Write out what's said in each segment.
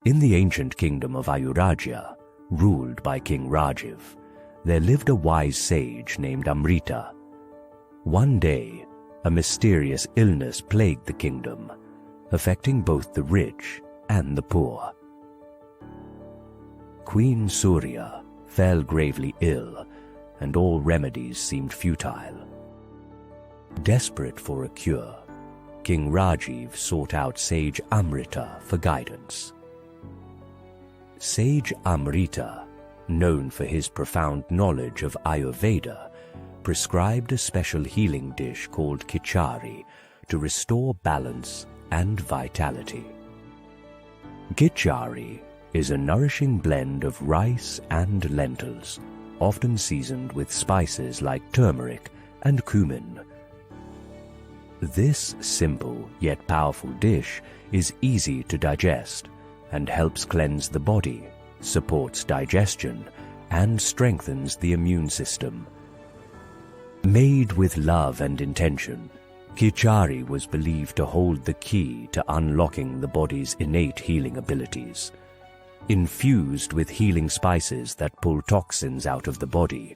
In the ancient kingdom of Ayurveda, ruled by King Rajiv, there lived a wise sage named Amrita. One day, a mysterious illness plagued the kingdom, affecting both the rich and the poor. Queen Surya fell gravely ill, and all remedies seemed futile. Desperate for a cure, King Rajiv sought out sage Amrita for guidance. Sage Amrita, known for his profound knowledge of Ayurveda, prescribed a special healing dish called Kitchari to restore balance and vitality. Kitchari is a nourishing blend of rice and lentils, often seasoned with spices like turmeric and cumin. This simple yet powerful dish is easy to digest and helps cleanse the body, supports digestion, and strengthens the immune system. Made with love and intention, Kitchari was believed to hold the key to unlocking the body's innate healing abilities. Infused with healing spices that pull toxins out of the body,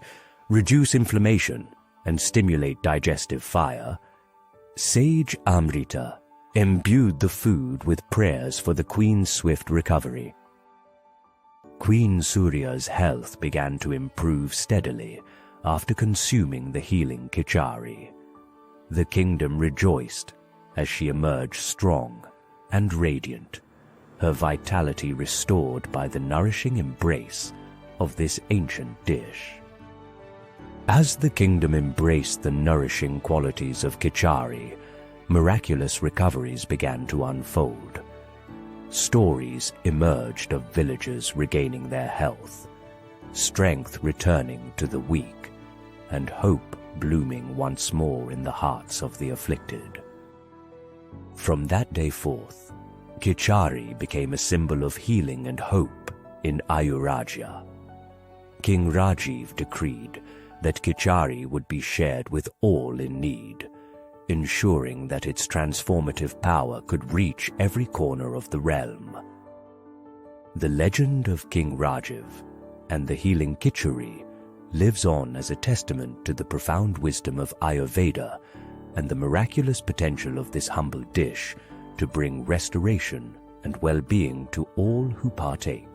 reduce inflammation, and stimulate digestive fire, Sage Amrita imbued the food with prayers for the Queen's swift recovery. Queen Surya's health began to improve steadily after consuming the healing Kitchari. The kingdom rejoiced as she emerged strong and radiant, her vitality restored by the nourishing embrace of this ancient dish. As the kingdom embraced the nourishing qualities of Kitchari, miraculous recoveries began to unfold. Stories emerged of villagers regaining their health, strength returning to the weak, and hope blooming once more in the hearts of the afflicted. From that day forth, Kitchari became a symbol of healing and hope in Ayurveda. King Rajiv decreed that Kitchari would be shared with all in need, ensuring that its transformative power could reach every corner of the realm. The legend of King Rajiv and the healing Kitchari lives on as a testament to the profound wisdom of Ayurveda and the miraculous potential of this humble dish to bring restoration and well-being to all who partake.